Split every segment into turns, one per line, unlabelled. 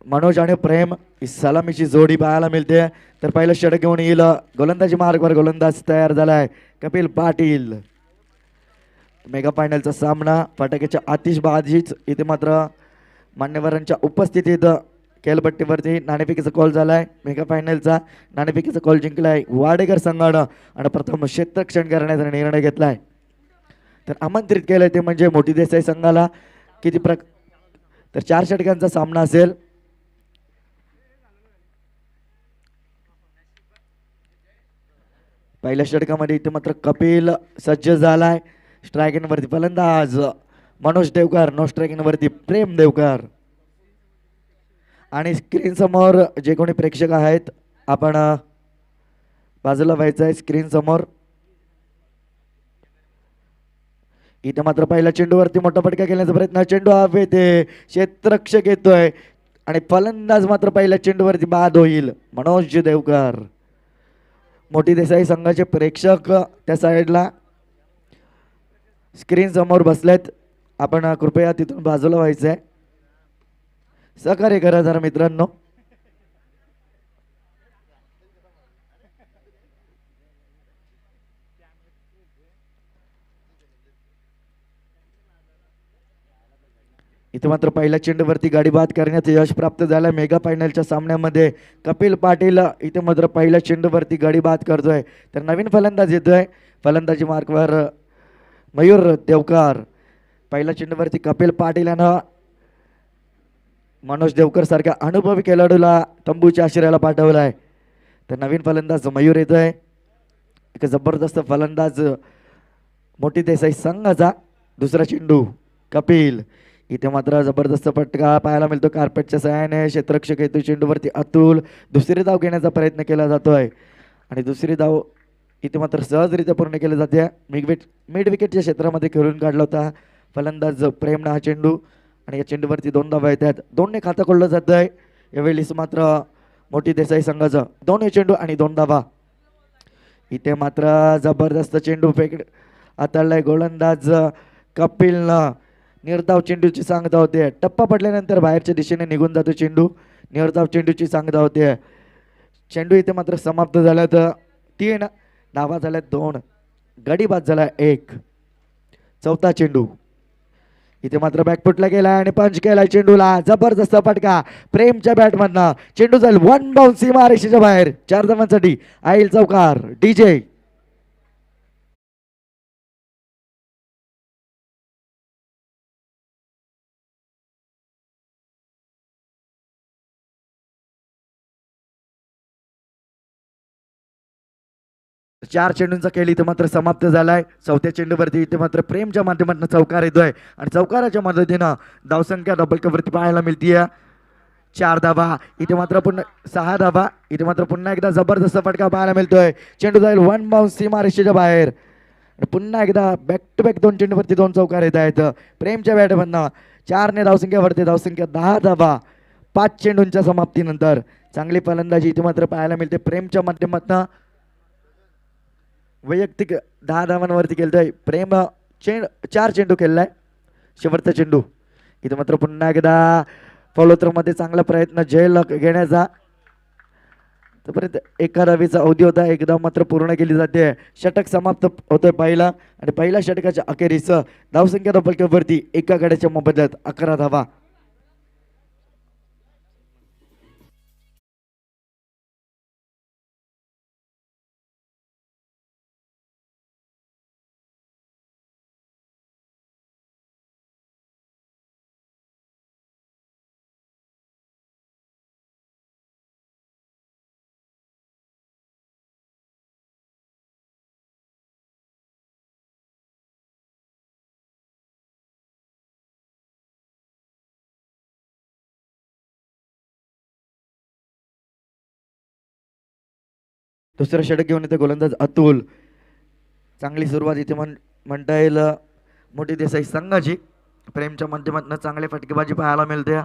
मनोज आणि प्रेम ही सलामीची जोडी पाहायला मिळते. तर पहिलं षटक घेऊन येईल गोलंदाजी मार्गवर गोलंदाज तयार झालाय कपिल पाटील. मेगा फायनलचा सामना फटाक्याच्या आतिषबाजीच इथे मात्र मान्यवरांच्या उपस्थितीत खेळपट्टीवरती नाणेफेकीचा कॉल झालाय. मेगा फायनलचा नाणेफेकीचा कॉल जिंकलाय वाडेकर संघानं आणि प्रथम क्षेत्ररक्षण करण्याचा निर्णय घेतलाय. तर आमंत्रित केलंय ते म्हणजे मोठी देसाई संघाला. किती तर 4 षटकांचा सामना असेल. पहिल्या षटकामध्ये इथे मात्र कपिल सज्ज झालाय. स्ट्रायकिंग वरती फलंदाज मनोज देवकर, नो स्ट्रायकिंग वरती प्रेम देवकर. आणि स्क्रीन समोर जे कोणी प्रेक्षक आहेत आपण बाजूला व्हायचं आहे स्क्रीन समोर. इथे मात्र पहिल्या चेंडूवरती मोठा फटका केल्याचा प्रयत्न, चेंडू हवेते, क्षेत्ररक्षक येतोय आणि फलंदाज मात्र पहिल्या चेंडूवरती बाद होईल. मनोज देवकर. मोठी देसाई संघाचे प्रेक्षक त्या साईडला स्क्रीन समोर बसलेत. आपण कृपया तिथून बाजूला व्हायचंय. सहकार्य करा जरा मित्रांनो. इथे मात्र पहिल्या चेंडूवरती गाडी बाद करण्याचं यश प्राप्त झालं मेगा फायनलच्या सामन्यामध्ये. कपिल पाटील इथे मात्र पहिल्या चेंडूवरती गाडी बाद करतोय. तर नवीन फलंदाज येतोय फलंदाजी मार्कवर मयूर देवकर. पहिल्या चेंडूवरती कपिल पाटील यानं मनोज देवकर सारख्या अनुभवी खेळाडूला तंबूच्या आश्रयाला पाठवलाय. तर नवीन फलंदाज मयूर येतोय. एक जबरदस्त फलंदाज मोठी देसाई संघाचा. दुसरा चेंडू कपिल. इथे मात्र जबरदस्त फटका पाहायला मिळतो कार्पेटच्या सहाय्याने. क्षेत्ररक्षक येतो चेंडूवरती अतुल. दुसरी धाव घेण्याचा प्रयत्न केला जातोय आणि दुसरी धाव इथे मात्र सहजरित्या पूर्ण केली जाते. मिड विकेटच्या क्षेत्रामध्ये खेळून काढला होता फलंदाज प्रेमनं हा चेंडू आणि या चेंडूवरती 2 धावा येतात. 2ने खातं खोललं जात आहे. यावेळेस मात्र मोठी देसाई संघाचं 2 चेंडू आणि 2 धावा. इथे मात्र जबरदस्त चेंडू फेक हाताळलाय गोलंदाज कपिलनं. निर्धाव चेंडूची सांगता होते. टप्पा पडल्यानंतर बाहेरच्या दिशेने निघून जातो चेंडू. निर्धाव चेंडूची सांगता होते. चेंडू इथे मात्र समाप्त झाला. तर 3 धावा झाल्या 2. गडी बाद झाला 1. चौथा चेंडू इथे मात्र बॅकफुटला गेला आणि पंच केला चेंडूला. जबरदस्त फटका प्रेमच्या बॅटमधनं. चेंडू जाईल 1 बाउन्स सीमा रेषेच्या बाहेर. 4 धावांसाठी आईल चौकार डीजे. चार चेंडूंचा खेळ इथे मात्र समाप्त झालाय. चौथ्या चेंडूवरती इथे मात्र प्रेमच्या माध्यमातून चौकार येतोय आणि चौकाराच्या मदतीनं धावसंख्या डबल कवरती पाहायला मिळतीये. 4 धावा. इथे मात्र पुन्हा 6 धावा. इथे मात्र पुन्हा एकदा जबरदस्त फटका पाहायला मिळतोय. चेंडू जाईल 1 बाउन्स सीमा रेषेच्या बाहेर. पुन्हा एकदा बॅक टू बॅक 2 चेंडूवरती 2 चौकार येत आहेत प्रेमच्या बॅटमधनं. 4ने धावसंख्यावरती धावसंख्या 10 धावा 5 चेंडूंच्या समाप्तीनंतर. चांगली फलंदाजी इथे मात्र पाहायला मिळते प्रेमच्या माध्यमातून. वैयक्तिक 10 धावांवरती केलतोय प्रेम. 4 चेंडू खेळलाय. शेवटचा चेंडू इथे मात्र पुन्हा एकदा फॉलो थ्रो मध्ये चांगला प्रयत्न झेल घेण्याचा. तोपर्यंत एका धावेचा अवधी होता. एकदा मात्र पूर्ण केली जाते. षटक समाप्त होतोय पहिला आणि पहिल्या षटकाच्या अखेरीस धावसंख्या डबलवरती एका गड्याच्या मोबदल्यात 11 धावा. दुसरं षटक घेऊन येते गोलंदाज अतुल. चांगली सुरुवात इथे म्हणता येईल मोठी देसाई संघाची. प्रेमच्या माध्यमातून चांगली फटकेबाजी पाहायला मिळते.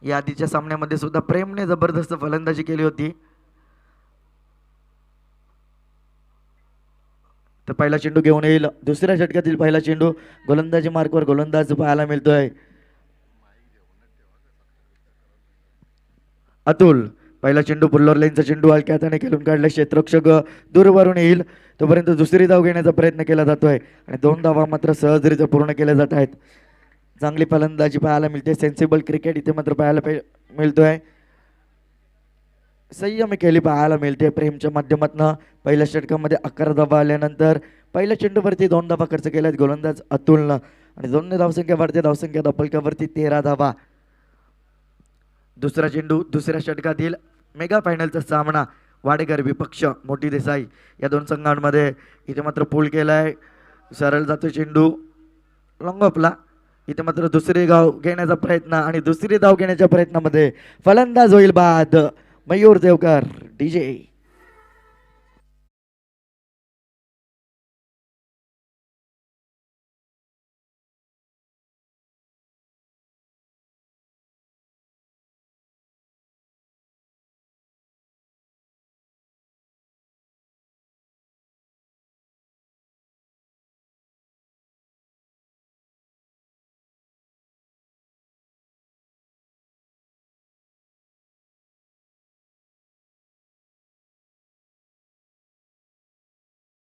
या आधीच्या सामन्यामध्ये सुद्धा प्रेमने जबरदस्त फलंदाजी केली होती. तर पहिला चेंडू घेऊन येईल. दुसऱ्या षटकातील पहिला चेंडू गोलंदाजी मार्कवर गोलंदाज पाहायला मिळतोय. अतुल. पहिला चेंडू पुल्लोर लाईनचा चेंडू हलक्या हाताने खेळून काढला, क्षेत्ररक्षक दूरवरून येईल तोपर्यंत दुसरी धाव घेण्याचा प्रयत्न केला जातोय आणि 2 धावा मात्र सहजरित्या पूर्ण केल्या जात आहेत. चांगली फलंदाजी पाहायला मिळते, सेन्सिबल क्रिकेट इथे मात्र पाहायला मिळतोय. संयमी खेळी पाहायला मिळते प्रेमच्या माध्यमातून. पहिल्या षटकामध्ये 11 धावा आल्यानंतर पहिल्या चेंडूवरती 2 धावा खर्च केल्यात गोलंदाज अतुलनं आणि 2 धावसंख्या वाढते. धावसंख्या धपलक्यावरती 13 धावा. दुसरा चेंडू दुसऱ्या षटकातील मेगा फायनलचा सामना वाडेकर विपक्ष मोठी देसाई या दोन संघांमध्ये. इथे मात्र पूल केलाय, सरळ जातो चेंडू लॉंगॉपला. इथे मात्र दुसरी धाव घेण्याचा प्रयत्न आणि दुसरी धाव घेण्याच्या प्रयत्नामध्ये फलंदाज होईल बाद मयूर देवकर डीजे.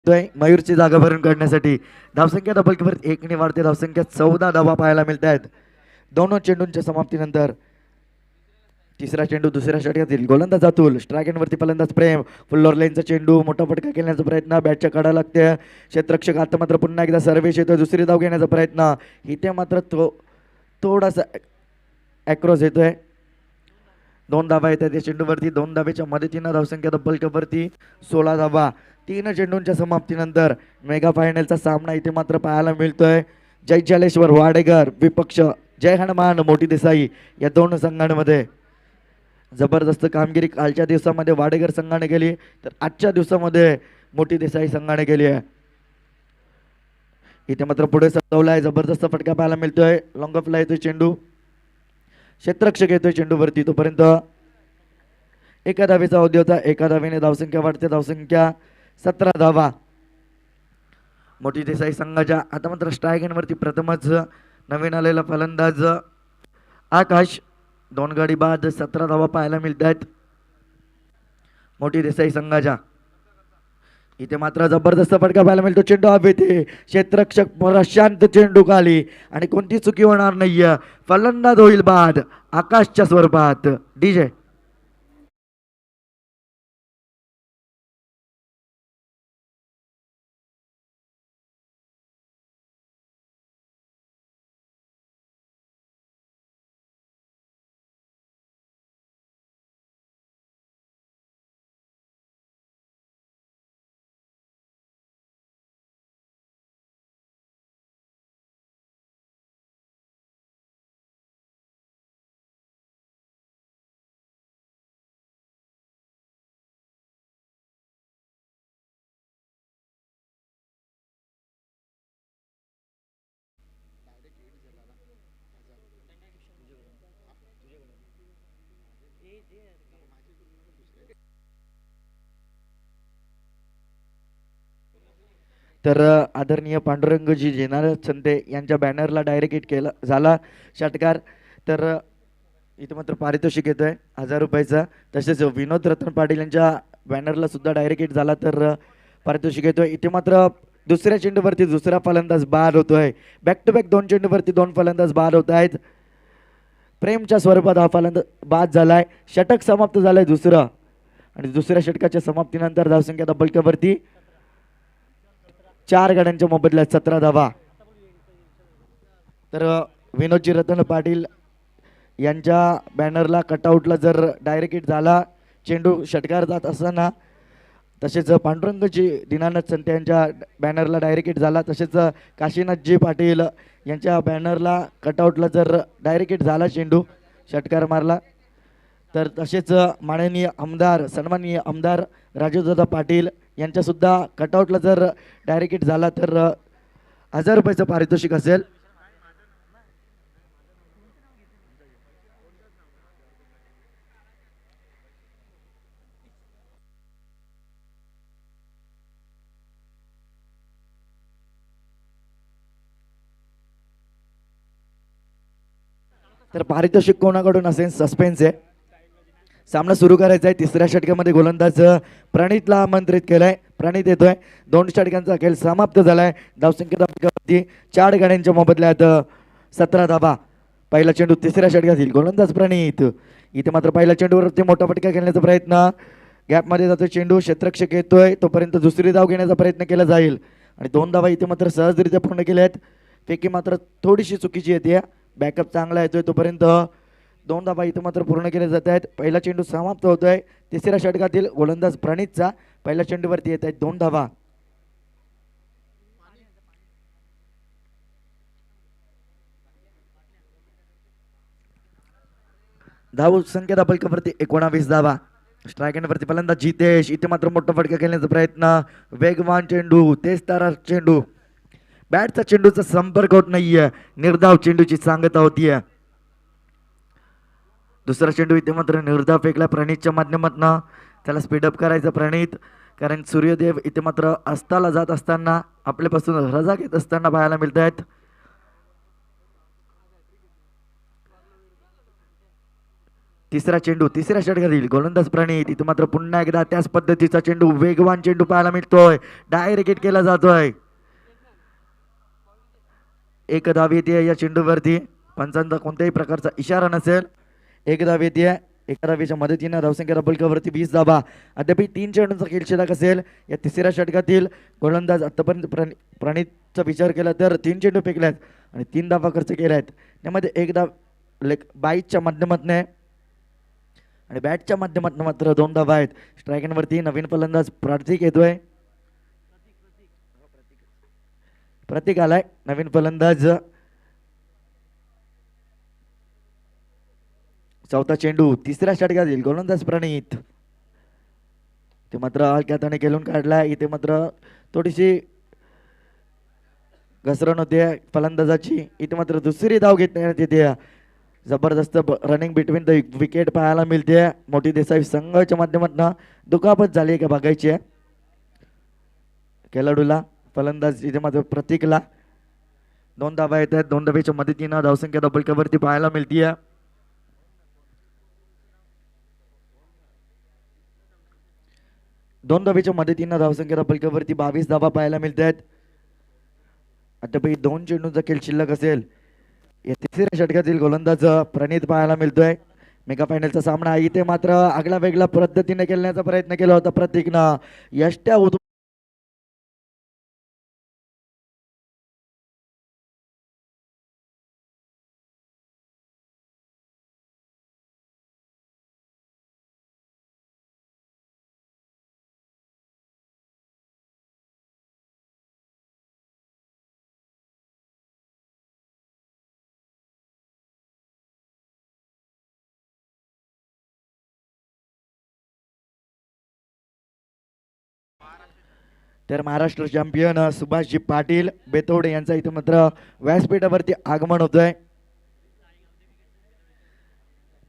मयूरची जागा भरून काढण्यासाठी धावसंख्या डबल 1 ने वाढते. धावसंख्या 14 धावा पाहायला मिळत आहेत दोनों चेंडूंच्या समाप्तीनंतर. तिसरा चेंडू दुसऱ्या षटकातील गोलंदाज अतुल, स्ट्राईक एंडवरती फलंदाज प्रेम. फुल्लोर लाईनचा चेंडू मोठा फटका खेळण्याचा प्रयत्न, बॅटच्या कडा लागते. क्षेत्ररक्षक आता मात्र पुन्हा एकदा सर्वेश येतोय, दुसरी धाव घेण्याचा प्रयत्न. इथे मात्र थोडासा ॲक्रॉस येतोय. 2 धावा येतात या चेंडूवरती. 2 धावेच्या मदतीनं धावसंख्या डबल 16 धावा. 3 चेंडूंच्या समाप्तीनंतर मेगा फायनलचा सामना इथे मात्र पाहायला मिळतोय. जय जलेश्वर वाडेकर विपक्ष जय हनुमान मोठी देसाई या दोन संघांमध्ये. जबरदस्त कामगिरी कालच्या दिवसामध्ये वाडेकर संघाने केली तर आजच्या दिवसामध्ये मोठी देसाई संघाने केली आहे. इथे मात्र पुढे सजवलाय, जबरदस्त फटका पाहायला मिळतोय. लॉंग ऑफला येतोय चेंडू, क्षेत्ररक्षक येतोय चेंडूवरती तोपर्यंत एका धावेचा अवधी होता. एका धावेने धावसंख्या वाढते. धावसंख्या 17 धावा मोठी देसाई संघाच्या. आता मात्र स्ट्राईक एंडवरती प्रथमच नवीन आलेला फलंदाज आकाश. 2 गडी बाद 17 धावा पाहायला मिळत आहेत मोठी देसाई संघाच्या. इथे मात्र जबरदस्त फटका पाहायला मिळतो. चेंडू हवेते, क्षेत्ररक्षक प्रशांत चेंडू खाली आणि कोणती चुकी होणार नाहीये. फलंदाज होईल बाद आकाशच्या स्वरूपात डीजे. तर आदरणीय पांडुरंगजी जेनार चंदे यांच्या बॅनरला डायरेक्ट हिट केला झाला षटकार. तर इथे मात्र पारितोषिक येतोय 1000 रुपयाचा. तसेच विनोद रतन पाटील यांच्या बॅनरला सुद्धा डायरेक्ट हिट झाला तर पारितोषिक येतोय. इथे मात्र दुसऱ्या चेंडूवरती दुसरा फलंदाज बाद होतोय. बॅक टू बॅक 2 चेंडूवरती 2 फलंदाज बाद होत आहेत. प्रेमच्या स्वरूपात हा फलंदाज बाद झालाय. षटक समाप्त झालंय दुसरं आणि दुसऱ्या षटकाच्या समाप्तीनंतर धावसंख्या डबलक्यावरती 4 गड्यांच्या मोबदल्यात 17 धावा. तर विनोदजी रतन पाटील यांच्या बॅनरला कटआउटला जर डायरेक्ट हिट झाला चेंडू षटकार जात असताना, तसेच पांडुरंगजी दीनानाथ संत यांच्या बॅनरला डायरेक्ट हिट झाला, तसेच काशीनाथजी पाटील यांच्या बॅनरला कटआउटला जर डायरेक्ट हिट झाला चेंडू षटकार मारला तर तसेच माननीय आमदार सन्माननीय आमदार राजूदादा पाटील यांच्यासुद्धा कटआउटला जर डायरेक्ट हिट झाला तर 1000 रुपयाचं पारितोषिक असेल. तर पारितोषिक कोणाकडून असेल सस्पेन्स आहे. सामना सुरू करायचा आहे. तिसऱ्या षटकामध्ये गोलंदाज प्रणितला आमंत्रित केलंय. प्रणित येतोय. 2 षटकांचा खेळ समाप्त झालाय. धावसंख्या 4 गाड्यांच्या मोबदल्यात 17 धावा. पहिला चेंडू तिसऱ्या षटकातील गोलंदाज प्रणित. इथे मात्र पहिल्या चेंडूवरती मोठा फटका खेळण्याचा प्रयत्न. गॅपमध्ये जातो चेंडू. क्षेत्ररक्षक येतोय तोपर्यंत दुसरी धाव घेण्याचा प्रयत्न केला जाईल आणि 2 धावा इथे मात्र सहजरित्या पूर्ण केल्या आहेत. फेकी मात्र थोडीशी चुकीची येते. बॅकअप चांगला येतोय तोपर्यंत 2 धावा इथे मात्र पूर्ण केले जात आहेत. पहिला चेंडू समाप्त होतोय. तिसऱ्या षटकातील गोलंदाज प्रणितचा पहिल्या चेंडूवरती येत आहेत 2 धावा. धाव संख्या फलकावरती 19 धावा. स्ट्राईक एंडवरती फलंदाज जितेश. इथे मात्र मोठा फटका खेळण्याचा प्रयत्न. वेगवान चेंडू. तेज तारा चेंडू. बॅटचा चेंडूचा संपर्क होत नाहीये. निर्धाव चेंडूची सांगता होतीये. दुसरा चेंडू इथे मात्र निर्धाव फेकला प्रणितच्या माध्यमातून. त्याला स्पीडअप करायचं प्रणित, कारण सूर्यदेव इथे मात्र अस्ताला जात असताना आपल्यापासून रजा घेत असताना पाहायला मिळत आहेत. तिसरा चेंडू तिसऱ्या षटकातील गोलंदाज प्रणित. इथे मात्र पुन्हा एकदा त्याच पद्धतीचा चेंडू वेगवान चेंडू पाहायला मिळतोय. डायरेक्ट हिट केला जातोय. एक धाव येते या चेंडूवरती. पंचांचा कोणत्याही प्रकारचा इशारा नसेल. एक धाव येते. एका धावेच्या मदतीने धावसंख्या फलकावरती 20 धावा. अद्याप 3 चेंडूंचा खेळ शिल्लक असेल. या तिसऱ्या षटकातील गोलंदाज आतापर्यंत प्रणितचा विचार केला तर 3 चेंडू फेकल्यात आणि 3 धावा खर्च केल्या आहेत. त्यामध्ये एक धाव बाईटच्या माध्यमातून आणि बॅटच्या माध्यमातून मात्र 2 धावा आहेत. स्ट्राईक एंडवरती नवीन फलंदाज प्रतीक येतोय. प्रतीक आलाय नवीन फलंदाज. चौथा चेंडू तिसऱ्या षटकातील गोलंदाज प्रणित. ते मात्र हलक्या हाताने खेळून काढलाय. इथे मात्र थोडीशी घसरण होते फलंदाजाची. इथे मात्र दुसरी धाव घेण्यात येते. जबरदस्त रनिंग बिटवीन द विकेट पाहायला मिळते. मोठी देसाई संघाच्या माध्यमातून दुखापत झाली का बघायची आहे खेळाडूला. फलंदाज इथे मात्र प्रतीकला 2 धावा येत आहेत. 2 धावेच्या मदतीनं धावसंख्या फलकावरती पाहायला मिळतीये. दोन धावेच्या मदतीनं धावसंख्या फलकावरती 22 धावा पाहायला मिळत आहेत. अद्याप 2 चेंडूंचा खेळ शिल्लक असेल. या तिसऱ्या षटकातील गोलंदाज प्रणित पाहायला मिळतोय. मेगा फायनलचा सामना इथे मात्र आगळा वेगळा पद्धतीने खेळण्याचा प्रयत्न केला होता प्रतीकनं. यष्ट्या तर महाराष्ट्र चॅम्पियन सुभाषजी पाटील बेतोडे यांचा इथे मात्र व्यासपीठावरती आगमन होतोय.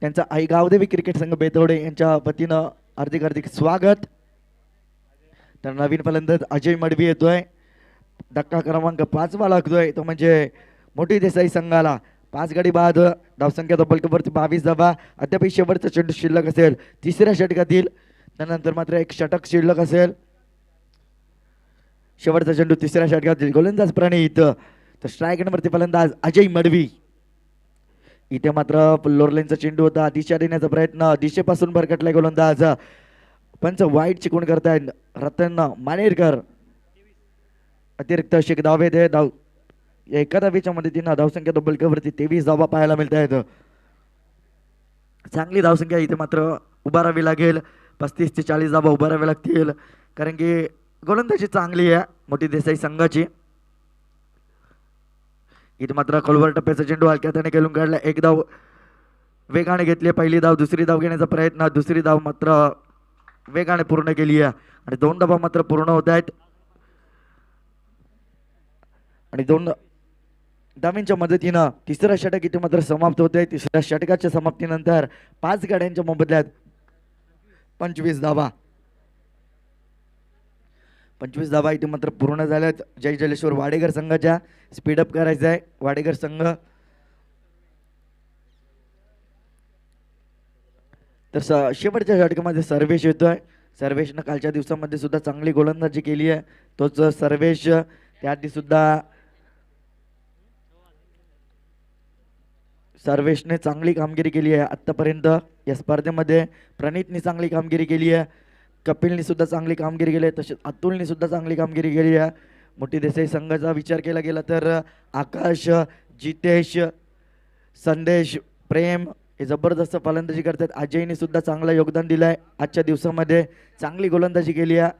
त्यांचा आई गावदेवी क्रिकेट संघ बेतोडे यांच्या वतीनं हार्दिक हार्दिक स्वागत. तर नवीन फलंदाज अजय मडवी येतोय. धक्का क्रमांक 5 लागतोय तो म्हणजे मोठी देसाई संघाला. 5 गडी बाद. धावसंख्या फलकावरती 22 धावा. अद्याप शेवटचा चेंडू शिल्लक असेल तिसऱ्या षटकातील. त्यानंतर मात्र एक षटक शिल्लक असेल. शेवटचा चेंडू तिसऱ्या षटकातील गोलंदाज प्रणित. तर स्ट्राईक एंडवरती फलंदाज अजय मडवी. इथे मात्र लोरलेनचा चेंडू होता. दिशा देण्याचा प्रयत्न. दिशेपासून भरकटलाय गोलंदाज. पंच वाईट चिकून करतायत रतन मानेरकर. अतिरिक्त अशी धाव येते. धाव एका धावेच्या मदतीनं धावसंख्या फलकावरती 23 धावा पाहायला मिळत आहेत. चांगली धावसंख्या इथे मात्र उभारावी लागेल. 35 ते 40 धावा उभाराव्या लागतील, कारण की गोलंदाजी चांगली आहे मोठी देसाई संघाची. इथे मात्र खोलवर टप्प्याचा चेंडू हलक्या हाताने खेळून काढला. एक धाव वेगाने घेतली. पहिली धाव दुसरी धाव घेण्याचा प्रयत्न. दुसरी धाव मात्र वेगाने पूर्ण केली आहे आणि 2 धावा मात्र पूर्ण होत आहेत. आणि 2 धावांच्या मदतीनं तिसरं षटक इथे मात्र समाप्त होत आहे. तिसऱ्या षटकाच्या समाप्तीनंतर 5 गाड्यांच्या मोबदल्यात 25 धावा. 25 धावा इथे मात्र पूर्ण झाल्यात. जय जलेश्वर वाडेकर संघाच्या. स्पीडअप करायचं आहे वाडेकर संघ. तर शेवटच्या षटकामध्ये सर्वेश येतोय. सर्वेशनं कालच्या दिवसामध्ये सुद्धा चांगली गोलंदाजी केली आहे. तोच सर्वेश त्याआधी सुद्धा सर्वेशने चांगली कामगिरी केली आहे आत्तापर्यंत या स्पर्धेमध्ये. प्रणीतने चांगली कामगिरी केली आहे. कपिलने सुद्धा चांगली कामगिरी केली आहे. तसेच अतुलने सुद्धा चांगली कामगिरी केली आहे. मोठी देसाई संघाचा विचार केला गेला तर आकाश, जितेश, संदेश, प्रेम हे जबरदस्त फलंदाजी करतात. अजयने सुद्धा चांगलं योगदान दिलं आहे आजच्या दिवसामध्ये. चांगली गोलंदाजी केली आहे.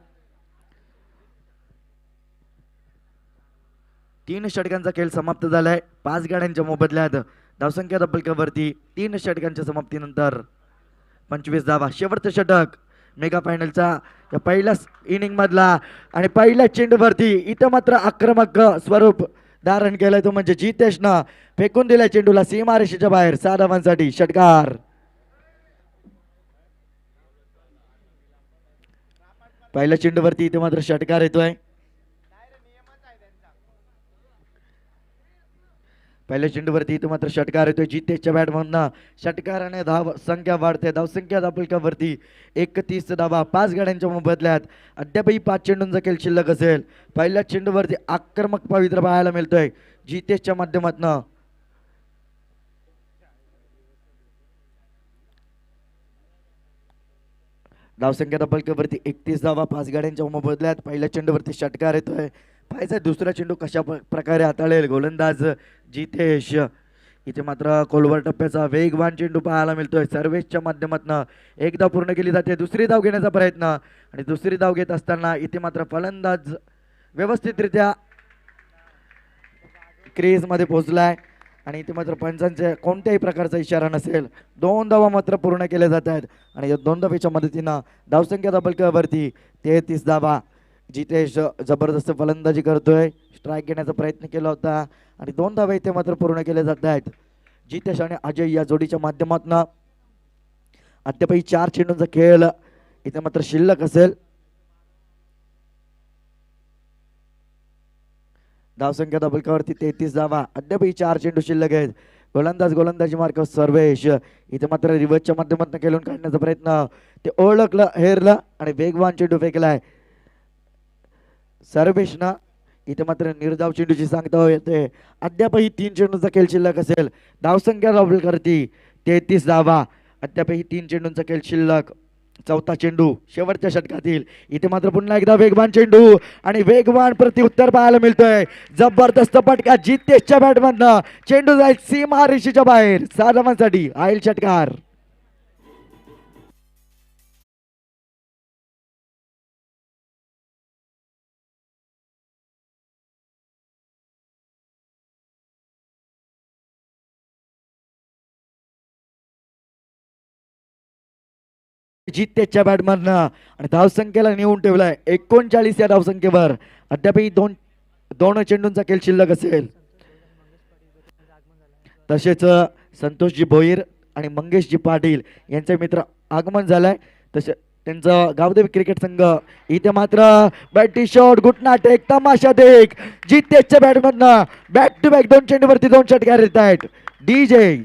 3 षटकांचा खेळ समाप्त झालाय. 5 गाड्यांच्या मोबदल्यात धावसंख्या धब्बलकावरती 3 षटकांच्या समाप्तीनंतर 25 धावा. शेवटचं षटक मेगा फायनलचा या पहिल्याच इनिंग मधला आणि पहिल्या चेंडूवरती इथं मात्र आक्रमक स्वरूप धारण केलंय तो म्हणजे जितेशनं फेकून दिलाय चेंडूला सीमारेषेच्या बाहेर 6 धावांसाठी. षटकार पहिल्या चेंडूवरती इथे मात्र षटकार येतोय. पहिल्या चेंडूवरती इथे मात्र षटकार येतोय जितेशच्या बॅटमधनं. षटकाराने धाव संख्या वाढते. धावसंख्या धापलकावरती 31 धावा 5 गाड्यांच्या मोबदल्यात. अद्यापही 5 चेंडूंचा खेळ शिल्लक असेल. पहिल्या चेंडूवरती आक्रमक पवित्र पाहायला मिळतोय जितेशच्या माध्यमातून. धावसंख्या धब्बलकावरती 31 धावा 5 गाड्यांच्या मोबदल्यात. पहिल्या चेंडूवरती षटकार येतोय. पाहायचा दुसरा चेंडू कशा प्रकारे हाताळेल गोलंदाज जितेश. इथे मात्र खोलवर टप्प्याचा वेगवान चेंडू पाहायला मिळतोय सर्वेशच्या माध्यमातून. एकदा पूर्ण केली जाते. दुसरी धाव घेण्याचा प्रयत्न आणि दुसरी धाव घेत असताना इथे मात्र फलंदाज व्यवस्थितरित्या क्रीज मध्ये पोहोचलाय आणि इथे मात्र पंचांचे कोणत्याही प्रकारचा इशारा नसेल. 2 धावा मात्र पूर्ण केल्या जात आहेत आणि या 2 धावेच्या मदतीनं धावसंख्या धब्बलकावरती 33 धावा. जितेश जबरदस्त फलंदाजी करतोय. स्ट्राईक घेण्याचा प्रयत्न केला होता आणि 2 धावा इथे मात्र पूर्ण केले जात आहेत. जितेश आणि अजय या जोडीच्या माध्यमातून अद्यापही 4 चेंडूंचा खेळ इथे मात्र शिल्लक असेल. धावसंख्या धब्बलकावरती 33 धावा. अद्यापही 4 चेंडू शिल्लक आहेत. गोलंदाजी मार्क सर्वेश इथे मात्र रिव्हर्सच्या माध्यमातून खेळून काढण्याचा प्रयत्न. ते ओळखलं हेरलं आणि वेगवान चेंडू फेकलाय सर्वेशनं. इथे मात्र निर्धाव चेंडूची सांगता येते. अद्यापही 3 चेंडूंचा खेळ शिल्लक असेल. धावसंख्या धब्बलकावरती 33 धावा. अद्यापही 3 चेंडूंचा खेळ शिल्लक. चौथा चेंडू शेवटच्या षटकातील. इथे मात्र पुन्हा एकदा वेगवान चेंडू आणि वेगवान प्रत्युत्तर पाहायला मिळतोय. जबरदस्त फटका जितेशच्या बॅटमधनं. चेंडू जाईल सीमारेषेच्या बाहेर 6 धावांसाठी. आईल षटकार. जितेशच्या बॅटमधनं आणि धावसंख्येला नेऊन ठेवलाय 39 या धावसंख्येवर. अद्यापही दोन चेंडूंचा खेळ शिल्लक असेल. तसेच संतोषजी भोईर आणि मंगेशजी पाटील यांचे मित्र आगमन झालंय. तसे त्यांचा गावदेवी क्रिकेट संघ. इथे मात्र बॅटी शॉट घुटना टेक तमाशा देख. जितेशच्या बॅटमधनं बॅक टू बॅक 2 चेंडूवरती 2 षटकार येत आहेत. डीजे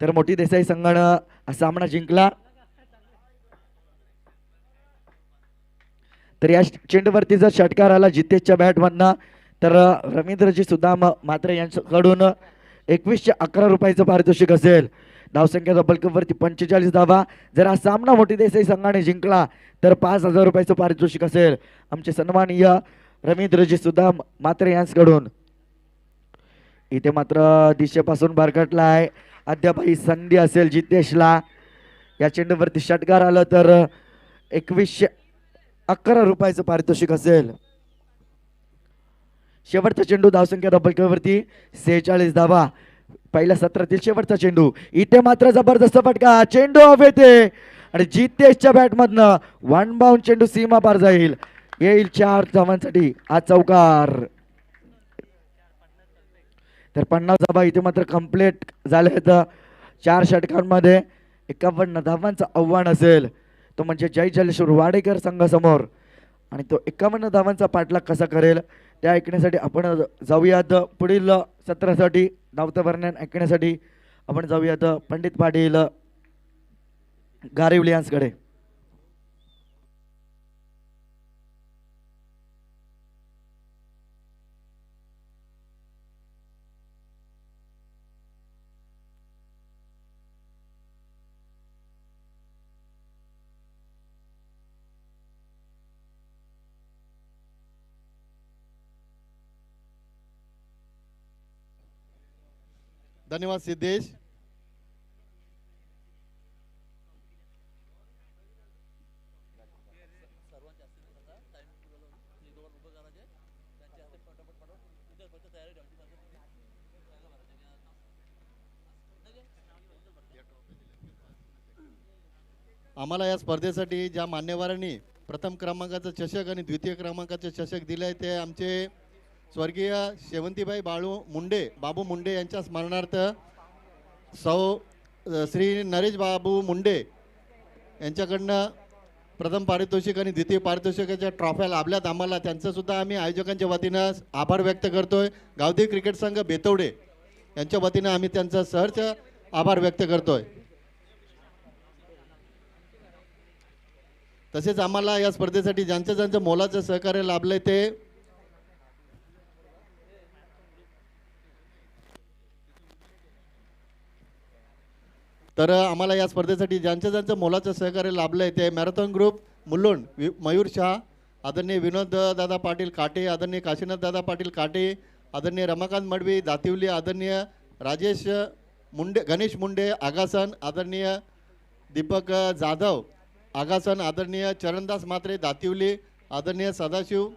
तर मोठी देसाई संघानं हा सामना जिंकला. तर या चेंडूवरती जर षटकार आला जितेशच्या बॅटमधनं तर रवींद्रजी सुदाम मात्र यांच्याकडून 2111 रुपयाचं पारितोषिक असेल. धावसंख्या धब्बलकावरती 45 धावा. जर हा सामना मोठी देसाई संघाने जिंकला तर 5000 रुपयाचं पारितोषिक असेल आमचे सन्माननीय रवींद्रजी सुदाम मात्र यांच्याकडून. इथे मात्र दिशेपासून भरकटला आहे. अद्यापही संधी असेल जितेशला. या चेंडूवरती षटकार आलं तर 2111 रुपयाचं पारितोषिक असेल. शेवटचा चेंडू धावसंख्या धब्बलकावरती 46 धावा. पहिल्या सत्रातील शेवटचा चेंडू. इथे मात्र जबरदस्त फटका. चेंडू ऑफ येते आणि जितेशच्या बॅटमधनं 1 बाउंड चेंडू सीमा पार जाईल. येईल 4 धावांसाठी हा चौकार. तर 50 धावा इथे मात्र कंप्लीट झाले आहेत. 4 षटकांमध्ये 51 धावांचं आव्हान असेल. तो म्हणजे जय जलेश्वर वाडेकर संघासमोर आणि तो 51 धावांचा पाठलाग कसा करेल त्या ऐकण्यासाठी आपण जाऊयात पुढील सत्रासाठी धावतं वर्णन ऐकण्यासाठी आपण जाऊयात पंडित पाटील गारिवली यांच्याकडे.
धन्यवाद सिद्धेश. आम्हाला या स्पर्धेसाठी ज्या मान्यवरांनी प्रथम क्रमांकाचा चषक आणि द्वितीय क्रमांकाचे चषक दिले आहे ते आमचे स्वर्गीय शेवंतीबाई बाबू मुंडे यांच्या स्मरणार्थ श्री नरेश बाबू मुंडे यांच्याकडनं प्रथम पारितोषिक आणि द्वितीय पारितोषिकाच्या ट्रॉफ्या लाभल्यात आम्हाला. त्यांचं सुद्धा आम्ही आयोजकांच्या वतीनं आभार व्यक्त करतोय. गावदेवी क्रिकेट संघ बेतवडे यांच्या वतीनं आम्ही त्यांचा सहर्ष आभार व्यक्त करतोय. तसेच आम्हाला या स्पर्धेसाठी ज्यांचं मोलाचं सहकार्य लाभलंय ते आम्हाला या स्पर्धेसाठी ज्यांचं मोलाचं सहकार्य लाभलंय ते मॅरेथॉन ग्रुप मुल्लोड मयूर शाह, आदरणीय विनोद दादा पाटील काटे, आदरणीय काशीनाथ दादा पाटील काटे, आदरणीय रमाकांत मडवी दातिवली, आदरणीय राजेश मुंडे गणेश मुंडे आगासन, आदरणीय दीपक जाधव आगासन, आदरणीय चरणदास मात्रे दातिवली, आदरणीय सदाशिव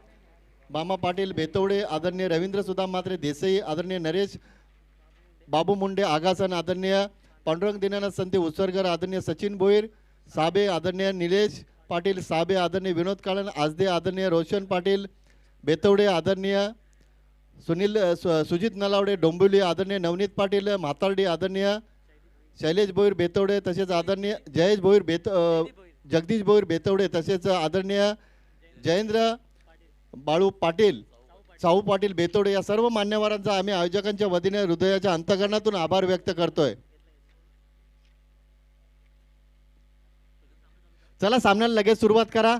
बामा पाटील बेतवडे, आदरणीय रवींद्र सुदाम मात्रे देसाई, आदरणीय नरेश बाबू मुंडे आगासन, आदरणीय पांडुरंग दीनानाथ संते उत्सर्गर, आदरणीय सचिन भोईर साबे, आदरणीय निलेश पाटील साबे, आदरणीय विनोद काळन आजदे, आदरणीय रोशन पाटील बेतवडे, आदरणीय सुजित नलावडे डोंबिवली, आदरणीय नवनीत पाटील म्हातार्डी, आदरणीय शैलेश भोईर बेतवडे, तसेच आदरणीय जयेश भोईर जगदीश भोईर बेतवडे, तसेच आदरणीय जयेंद्र बाळू पाटील साहू पाटील बेतवडे या सर्व मान्यवरांचा आम्ही आयोजकांच्या वतीने हृदयाच्या अंतःकरणातून आभार व्यक्त करतोय. चला सामन्याला लगेच सुरुवात करा.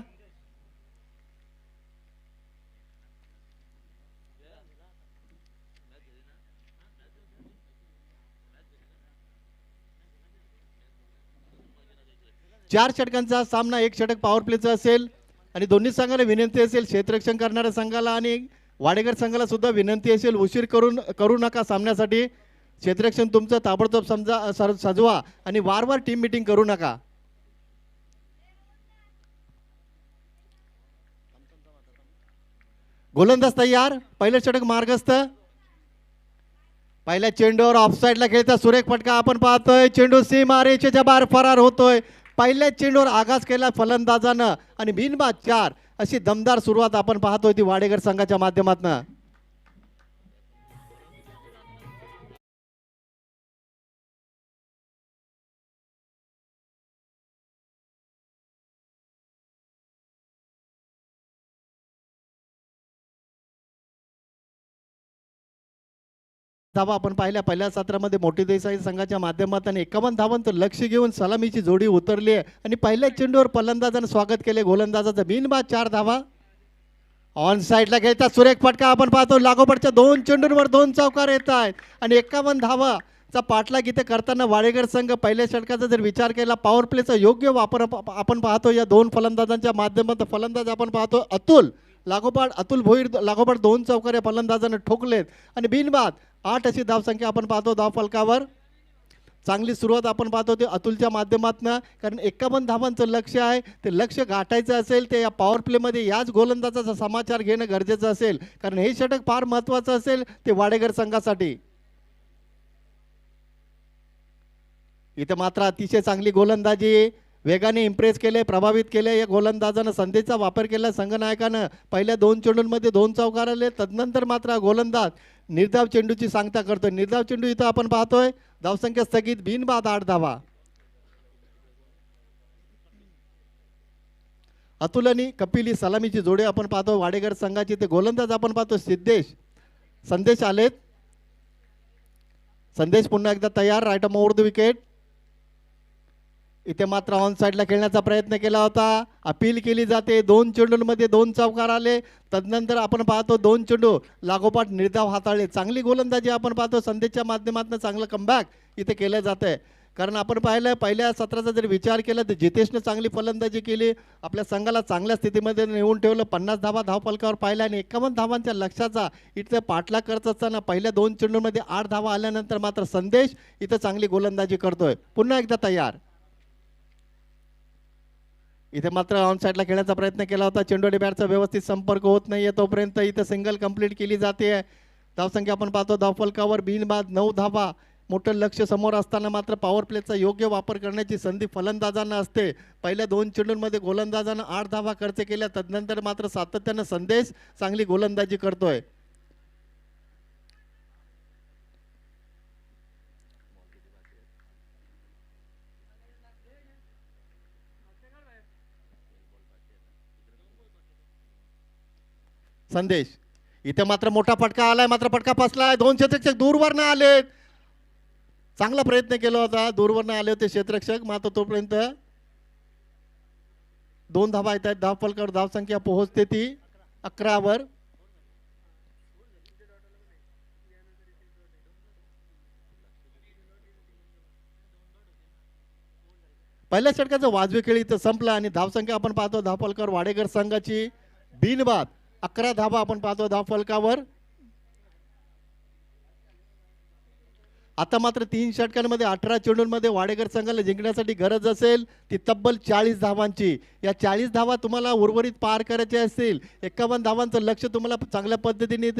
चार षटकांचा सामना, एक षटक पॉवर प्लेचा असेल आणि दोन्ही संघाला विनंती असेल, क्षेत्ररक्षण करणाऱ्या संघाला आणि वाडेकर संघाला सुद्धा विनंती असेल, उशीर करू नका सामन्यासाठी. क्षेत्ररक्षण तुमचं ताबडतोब सजवा आणि वारंवार टीम मीटिंग करू नका. गोलंदाज तयार, पहिलं षटक मार्गस्थ. पहिल्या चेंडूवर ऑफसाईडला खेळता सुरेख फटका आपण पाहतोय. चेंडू सीमारेषेच्या बाहेर फरार होतोय. पहिल्या चेंडूवर आघात केला फलंदाजानं आणि बिनबाद 4 अशी दमदार सुरुवात आपण पाहतोय ती वाडेकर संघाच्या माध्यमातून. धावा आपण पाहिल्या पहिल्या सत्रामध्ये मोठी देसाई संघाच्या माध्यमातून 51 धावांचं लक्ष घेऊन सलामीची जोडी उतरली आहे आणि पहिल्या चेंडूवर फलंदाजानं स्वागत केले गोलंदाजाचं. बिनबाद 4 धावा. ऑन साईडला घ्यायचा सुरेख फटका आपण पाहतो. लागोपाठच्या 2 चेंडूंवर 2 चौकार येत आहेत आणि 51 धावाचा पाठलाग इथे करताना वाडेकर संघ पहिल्या षटकाचा जर विचार केला पॉवर प्लेचा योग्य वापर आपण पाहतो या 2 फलंदाजांच्या माध्यमातून. फलंदाज आपण पाहतो अतुल अतुल भोईर लागोपाठ 2 चौकार या फलंदाजानं ठोकलेत आणि बिनबाद 8 अशी धावसंख्या आपण पाहतो धाव फलकावर. चांगली सुरुवात आपण पाहतो ते अतुलच्या माध्यमातून, कारण 51 धावांचं लक्ष आहे. ते लक्ष गाठायचं असेल ते या पॉवर प्लेमध्ये याच गोलंदाजाचा समाचार घेणं गरजेचं असेल, कारण हे षटक फार महत्त्वाचं असेल ते वाडेकर संघासाठी. इथे मात्र अतिशय चांगली गोलंदाजी, वेगाने इम्प्रेस केले, प्रभावित केले या गोलंदाजानं. संधीचा वापर केला संघनायकानं. पहिल्या 2 चेंडूंमध्ये 2 चौकार आले. तदनंतर मात्र गोलंदाज निर्धाव चेंडूची सांगता करतोय. निर्धाव चेंडू इथं आपण पाहतोय. धावसंख्या स्थगित, बिनबाद 8 धावा. अतुल आणि कपिल ही सलामीची जोडी आपण पाहतो वाडेकर संघाची. ते गोलंदाज आपण पाहतो सिद्धेश संदेश आलेत. संदेश पुन्हा एकदा तयार. Right over the wicket. इथे मात्र ऑन साईडला खेळण्याचा प्रयत्न केला होता. अपील केली जाते. 2 चेंडूंमध्ये 2 चौकार आले. तदनंतर आपण पाहतो 2 चेंडू लागोपाठ निर्धाव हाताळले. चांगली गोलंदाजी आपण पाहतो संदेशच्या माध्यमातून. चांगलं कमबॅक इथे केलं जात आहे. कारण आपण पाहिलं पहिल्या सत्राचा जर विचार केला तर जितेशनं चांगली फलंदाजी केली. आपल्या संघाला चांगल्या स्थितीमध्ये नेऊन ठेवलं. 50 धावा धावफलकावर पाहिल्या आणि 51 धावांच्या लक्ष्याचा इथे पाठलाग करत असताना पहिल्या 2 चेंडूंमध्ये 8 धावा आल्यानंतर मात्र संदेश इथं चांगली गोलंदाजी करतोय. पुन्हा एकदा तयार. इथे मात्र ऑन साईडला खेळण्याचा प्रयत्न केला होता. चेंडू आणि बॅटचा व्यवस्थित संपर्क होत नाहीये तोपर्यंत इथे सिंगल कंप्लीट केली जाते. धावसंख्या आपण पाहतो धावफलकावर बिनबाद 9 धावा. मोठं लक्ष समोर असताना मात्र पॉवर प्लेचा योग्य वापर करण्याची संधी फलंदाजांना असते. पहिल्या 2 चेंडूंमध्ये गोलंदाजानं 8 धावा खर्च केल्या. तदनंतर मात्र सातत्यानं संदेश चांगली गोलंदाजी करतोय. संदेश इथे मात्र मोठा फटका आलाय. मात्र फटका फसलाय. 2 क्षेत्ररक्षक दूरवरनं आलेत. चांगला प्रयत्न केला होता. दूरवरनं आले होते क्षेत्ररक्षक. मात्र तोपर्यंत 2 धावा येत आहेत. धावफलकावर धावसंख्या पोहोचते ती 11 वर. पहिल्या षटकाचं वाजवी खेळ इथं संपला आणि धावसंख्या आपण पाहतो धावफलकावर वाडेकर संघाची बिनबाद 11 धावा आपण पाहतो धावफलकावर. आता मात्र 3 षटकांमध्ये 18 चेंडूंमध्ये वाडेकर संघाला जिंकण्यासाठी गरज असेल ती तब्बल 40 धावांची. या 40 धावा तुम्हाला उर्वरित पार करायचे असतील, 51 धावांचं लक्ष तुम्हाला चांगल्या पद्धतीने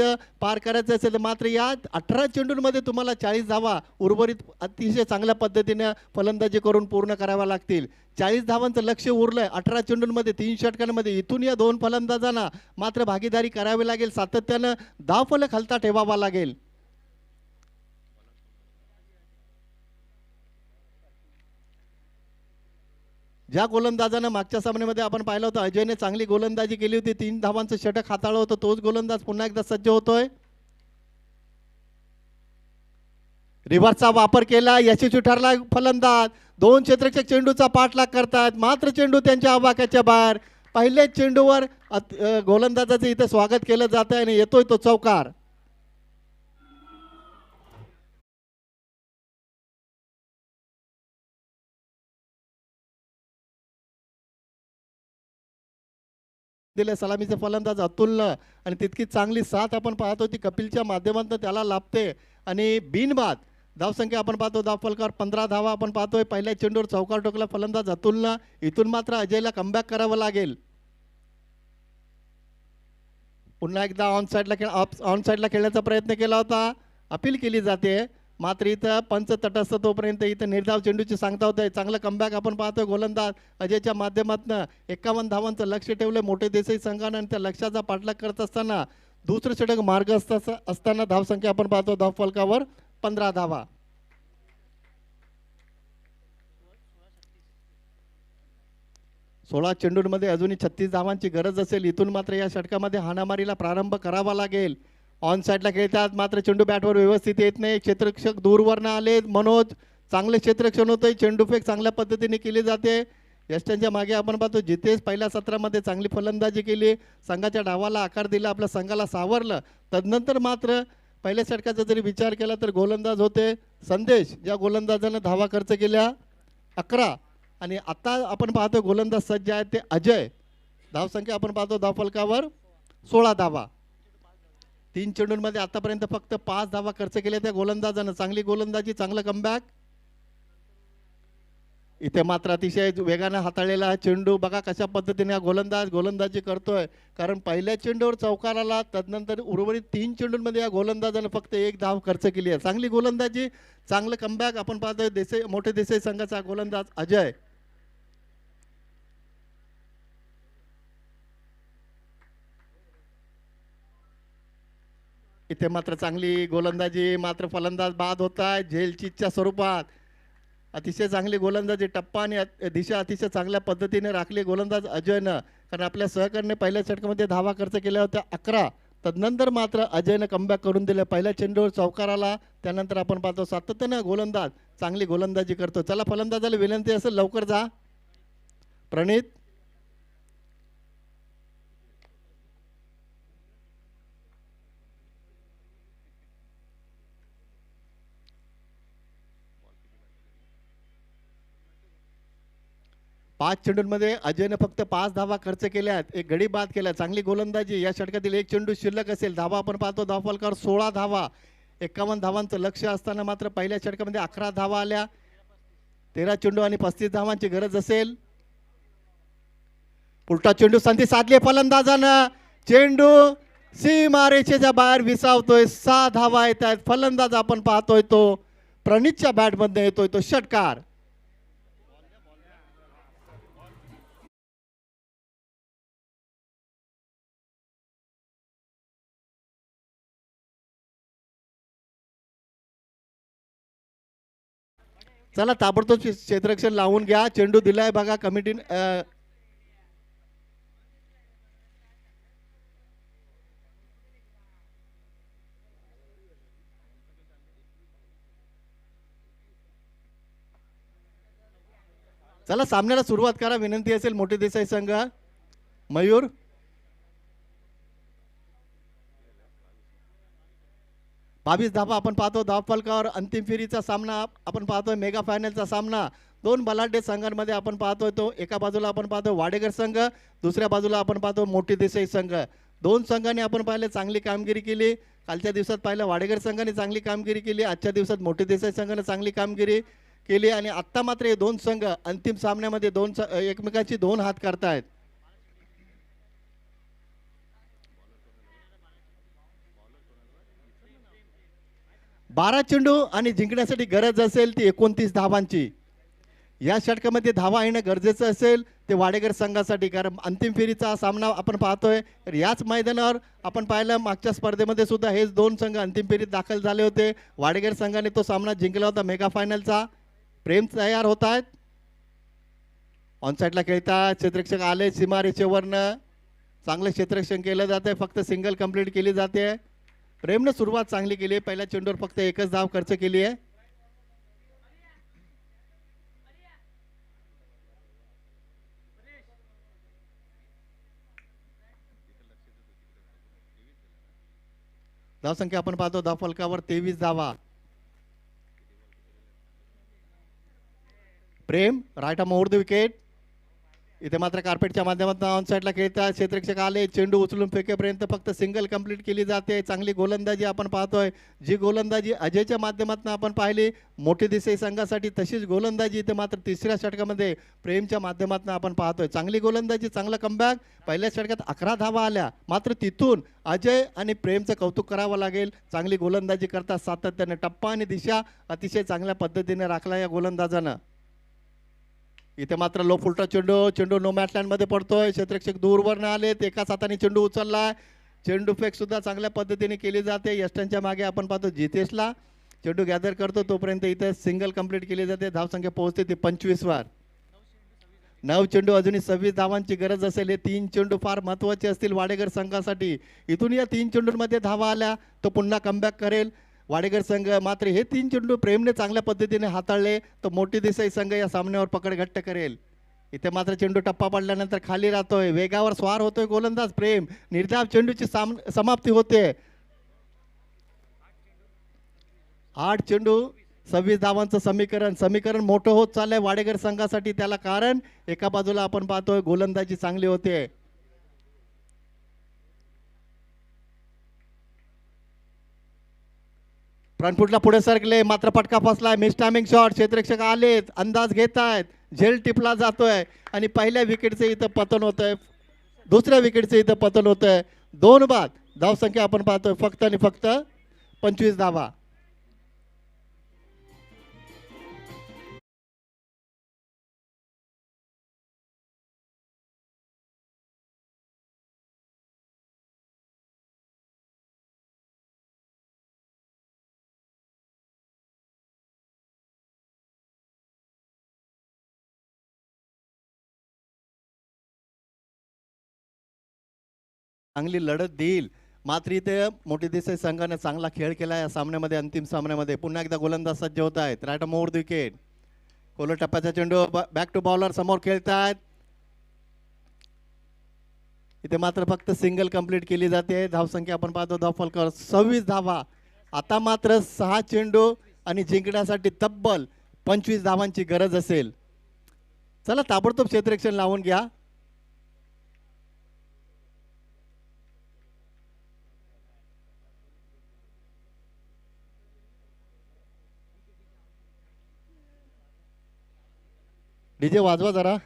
पार करायचं असेल, मात्र या 18 चेंडूंमध्ये तुम्हाला 40 धावा उर्वरित अतिशय चांगल्या पद्धतीने फलंदाजी करून पूर्ण कराव्या लागतील. 40 धावांचं लक्ष उरलंय 18 चेंडूंमध्ये 3 षटकांमध्ये. इथून या 2 फलंदाजांना मात्र भागीदारी करावी लागेल. सातत्यानं धावफलक हलता ठेवावा लागेल. ज्या गोलंदाजानं मागच्या सामन्यामध्ये आपण पाहिलं होतं अजयने चांगली गोलंदाजी केली होती, 3 धावांचं षटक हाताळलं होतं, तोच गोलंदाज पुन्हा एकदा सज्ज होतोय. रिव्हर्सचा वापर केला, यशस्वी ठरला फलंदाज. 2 क्षेत्ररक्षक चेंडूचा पाठलाग करतात, मात्र चेंडू त्यांच्या आवाक्याच्या बाहेर. पहिल्याच चेंडूवर गोलंदाजाचं इथे स्वागत केलं जात आहे आणि येतोय तो चौकार. दिले सलामीचे फलंदाज अतुलनं आणि तितकी चांगली साथ आपण पाहतो ती कपिलच्या माध्यमातून त्याला लाभते आणि बिनबाद धावसंख्या आपण पाहतो धावफलकावर 15 धावा आपण पाहतोय. पहिल्या चेंडूवर चौकार टोकला फलंदाज अतुलनं. इथून मात्र अजयला कमबॅक करावं लागेल. पुन्हा एकदा ऑन साईडला खेळण्याचा प्रयत्न केला होता, अपील केली जाते, मात्र इथं पंच तटस्थ तोपर्यंत इथं निर्धाव चेंडूची सांगता होत आहे. चांगलं कमबॅक आपण पाहतोय गोलंदाज अजयच्या माध्यमातून. 51 धावांचं लक्ष ठेवलंय मोठे देसाई संघानं आणि त्या लक्ष्याचा पाठलाग करत असताना दुसरं षटक मार्ग असताना धावसंख्या आपण पाहतो धावफलकावर 15 धावा. सोळा चेंडूंमध्ये अजूनही 36 धावांची गरज असेल. इथून मात्र या षटकामध्ये हाणामारीला प्रारंभ करावा लागेल. ऑन साईडला खेळतात, मात्र चेंडू बॅटवर व्यवस्थित येत नाही. क्षेत्ररक्षक दूरवरनं आले. मनोज चांगले क्षेत्ररक्षण होतंय. चेंडूफेक चांगल्या पद्धतीने केली जाते. यष्ट्यांच्या मागे आपण पाहतो जितेश पहिल्या सत्रामध्ये चांगली फलंदाजी केली, संघाच्या डावाला आकार दिला, आपल्या संघाला सावरलं. तदनंतर मात्र पहिल्या षटकाचा जरी विचार केला तर गोलंदाज होते संदेश, ज्या गोलंदाजानं धावा खर्च केल्या 11 आणि आता आपण पाहतो गोलंदाज सज्ज आहेत ते अजय. धावसंख्या आपण पाहतो धावफलकावर 16 धावा. 3 चेंडूंमध्ये आतापर्यंत फक्त 5 धावा खर्च केल्या त्या गोलंदाजानं. चांगली गोलंदाजी, चांगलं कमबॅक. इथे मात्र अतिशय वेगाने हाताळलेला हा चेंडू बघा कशा पद्धतीने हा गोलंदाजी करतोय. कारण पहिल्या चेंडूवर चौकार आला, तदनंतर उर्वरित 3 चेंडूंमध्ये या गोलंदाजानं फक्त 1 धाव खर्च केली आहे. चांगली गोलंदाजी, चांगलं कमबॅक आपण पाहतोय मोठे देसाई संघाचा गोलंदाज अजय. इथे मात्र चांगली गोलंदाजी, मात्र फलंदाज बाद होत आहे झेलचीच्या स्वरूपात. अतिशय चांगली गोलंदाजी टप्पा आणि दिशा अतिशय चांगल्या पद्धतीने राखली गोलंदाज अजयनं. कारण आपल्या सहकार्याने पहिल्या षटकामध्ये धावा खर्च केल्या होत्या 11. तदनंतर मात्र अजयनं कमबॅक करून दिलं. पहिल्या चेंडूवर चौकार आला. त्यानंतर आपण पाहतो सातत्यानं गोलंदाज चांगली गोलंदाजी करतो. चला फलंदाजाला विनंती असेल लवकर जा. प्रणित पाच चेंडूंमध्ये अजयने फक्त 5 धावा खर्च केल्या आहेत. एक गडी बाद केला. चांगली गोलंदाजी. या षटकातील एक चेंडू शिल्लक असेल. धावा आपण पाहतो धावफलकावर 16 धावा. 51 धावांचं लक्ष असताना मात्र पहिल्या षटकामध्ये 11 धावा आल्या. 13 चेंडू आणि 35 धावांची गरज असेल. उलटा चेंडू संधी साधली फलंदाजानं. चेंडू सीमारेषेच्या बाहेर विसावतोय. 6 धावा येत आहेत. फलंदाज आपण पाहतोय तो प्रणितच्या बॅटमध्ये येतोय तो षटकार. चला ताबडतोब क्षेत्ररक्षण लावून घ्या. चेंडू दिलाय बघा कमिटी. चला सामन्याला सुरुवात करा. विनंती असेल मोठी देसाई संघ. मयूर 22 धावा आपण पाहतो धावफलकावर. अंतिम फेरीचा सामना आपण पाहतोय. मेगा फायनलचा सामना दोन बलाढ्य संघांमध्ये आपण पाहतोय. तो एका बाजूला आपण पाहतो वाडेकर संघ, दुसऱ्या बाजूला आपण पाहतो मोठी देसाई संघ. दोन संघांनी आपण पाहिले चांगली कामगिरी केली. कालच्या दिवसात पाहिलं वाडेकर संघाने चांगली कामगिरी केली. आजच्या दिवसात मोठी देसाई संघाने चांगली कामगिरी केली. आणि आत्ता मात्र हे दोन संघ अंतिम सामन्यामध्ये एकमेकांची 2 हात करतायत. बारा चेंडू आणि जिंकण्यासाठी गरज असेल ती 29 धावांची. या षटकामध्ये धावा येणं गरजेचं असेल ते वाडेकर संघासाठी. कारण अंतिम फेरीचा सामना आपण पाहतोय. तर याच मैदानावर आपण पाहिलं मागच्या स्पर्धेमध्ये सुद्धा हेच दोन संघ अंतिम फेरीत दाखल झाले होते. वाडेकर संघाने तो सामना जिंकला होता मेगा फायनलचा. प्रेम तयार होत आहेत. ऑनसाईडला खेळतात. क्षेत्ररक्षक आले सीमारेषेवरनं. चांगलं क्षेत्ररक्षण केलं जाते. फक्त सिंगल कंप्लीट केली जाते. प्रेमनं सुरुवात चांगली केली. पहिल्या चेंडूवर फक्त एकच धाव खर्च केली आहे. धावसंख्या आपण पाहतो धावफलकावर 23 धावा. Prem right arm over the wicket. इथे मात्र कार्पेटच्या माध्यमातून ऑन साईडला खेळतात. क्षेत्ररक्षक आले. चेंडू उचलून फेकेपर्यंत फक्त सिंगल कंप्लीट केली जाते. चांगली गोलंदाजी आपण पाहतोय. जी गोलंदाजी अजयच्या माध्यमातून आपण पाहिली मोठी देसाई संघासाठी, तशीच गोलंदाजी इथे मात्र तिसऱ्या षटकामध्ये प्रेमच्या माध्यमातून आपण पाहतोय. चांगली गोलंदाजी, चांगला कमबॅक. पहिल्या षटकात 11 धावा आल्या. मात्र तिथून अजय आणि प्रेमचं कौतुक करावं लागेल. चांगली गोलंदाजी करतात सातत्याने. टप्पा आणि दिशा अतिशय चांगल्या पद्धतीने राखला या गोलंदाजानं. इथे मात्र लो फुलटा चेंडू नो मॅटलँड मध्ये पडतोय. क्षेत्ररक्षक दूरवरनं आलेत. एकाच हाताने चेंडू उचललाय. चेंडू फेक सुद्धा चांगल्या पद्धतीने केली जाते. यष्टांच्या मागे आपण पाहतो जितेशला. चेंडू गॅदर करतो तोपर्यंत इथे सिंगल कंप्लीट केली जाते. धावसंख्या पोहोचते ती 25 वर. 9 चेंडू अजूनही 26 धावांची गरज असेल. हे 3 चेंडू फार महत्वाचे असतील वाडेकर संघासाठी. इथून या 3 चेंडूंमध्ये धावा आल्या तो पुन्हा कमबॅक करेल वाडेकर संघ. मात्र हे 3 चेंडू प्रेमने चांगल्या पद्धतीने हाताळले तर मोठी देसाई संघ या सामन्यावर पकड घट्ट करेल. इथे मात्र चेंडू टप्पा पडल्यानंतर खाली राहतोय. वेगावर स्वार होतोय गोलंदाज प्रेम. निर्धाव चेंडूची समाप्ती होते. 8 चेंडू 26 धावांचं समीकरण मोठं होत चाललंय वाडेकर संघासाठी. त्याला कारण एका बाजूला आपण पाहतोय गोलंदाजी चांगली होते. फ्रंटफुटला पुढे सरकले मात्र फटका फसलाय. Mistiming shot. क्षेत्ररक्षक आलेत. अंदाज घेतायत. झेल टिपला जातोय आणि पहिल्या विकेटचे इथं पतन होतंय. दुसऱ्या विकेटचे इथं पतन होतंय. 2 बाद. धावसंख्या आपण पाहतोय फक्त आणि फक्त 25 धावा. चांगली लढत देईल. मात्र इथे मोठी देसाई संघाने चांगला खेळ केला या सामन्यामध्ये, अंतिम सामन्यामध्ये. पुन्हा एकदा गोलंदाज सज्ज होत आहेत. Right more the wicket. कोलर टप्प्याचा चेंडू बॅक टू बॉलर समोर खेळतायत. इथे मात्र फक्त सिंगल कंप्लीट केली जाते. धावसंख्या आपण पाहतो धावफलकावर 26 धावा. आता मात्र 6 चेंडू आणि जिंकण्यासाठी तब्बल 25 धावांची गरज असेल. चला ताबडतोब क्षेत्ररक्षण लावून घ्या. डीजे वाजवा जरा.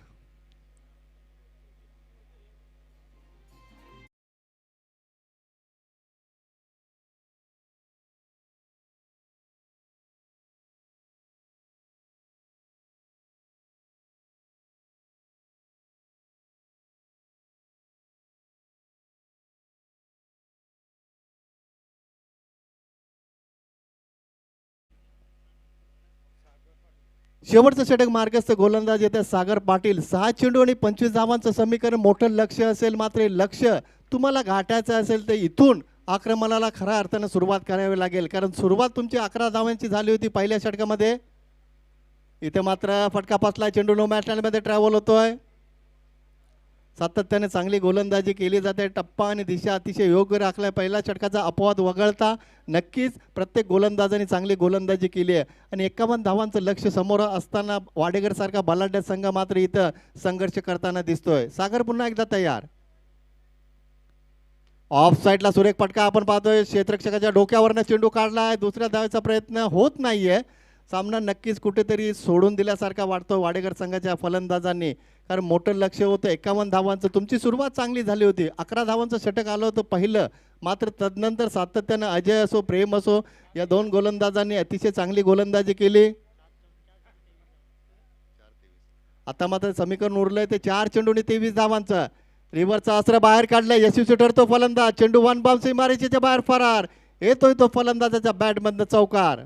शेवटचं षटक मार्गस्थ गोलंदाज येते सागर पाटील. 6 चेंडू आणि 25 धावांचं समीकरण मोठं लक्ष्य असेल. मात्र हे लक्ष्य तुम्हाला गाठायचं असेल तर इथून आक्रमणाला खऱ्या अर्थानं सुरुवात करावी लागेल. कारण सुरुवात तुमची 11 धावांची झाली होती पहिल्या षटकामध्ये. इथे मात्र फटका पासला. चेंडू नो मॅचमध्ये ट्रॅव्हल होतोय. सातत्याने चांगली गोलंदाजी केली जाते. टप्पा आणि दिशा अतिशय योग्य राखलाय. पहिल्या षटकाचा अपवाद वगळता नक्कीच प्रत्येक गोलंदाजाने चांगली गोलंदाजी केली आहे. आणि 51 धावांचं लक्ष समोर असताना वाडेकर सारखा बलाढ्य संघ मात्र इथं संघर्ष करताना दिसतोय. सागर पुन्हा एकदा तयार. ऑफ साईडला सुरेख फटका आपण पाहतोय. क्षेत्ररक्षकाच्या डोक्यावरनं चेंडू काढलाय. दुसऱ्या धावेचा प्रयत्न होत नाहीये. सामना नक्कीच कुठेतरी सोडून दिल्यासारखा वाटतो वाडेकर संघाच्या फलंदाजांनी. कारण मोठं लक्ष होतं. 51 धावांचं तुमची सुरुवात चांगली झाली होती. 11 धावांचं षटक आलं होतं पहिलं. मात्र तदनंतर सातत्यानं अजय असो प्रेम असो या 2 गोलंदाजांनी अतिशय चांगली गोलंदाजी केली. आता मात्र समीकरण उरलंय ते 4 चेंडूने 23 धावांचं. रिव्हरचा अस्त्र बाहेर काढलाय. यशस्वी ठरतो फलंदाज. चेंडू वन बाउन्स इमारतीच्या बाहेर फरार. येतोय तो फलंदाजाच्या बॅटमधनं चौकार.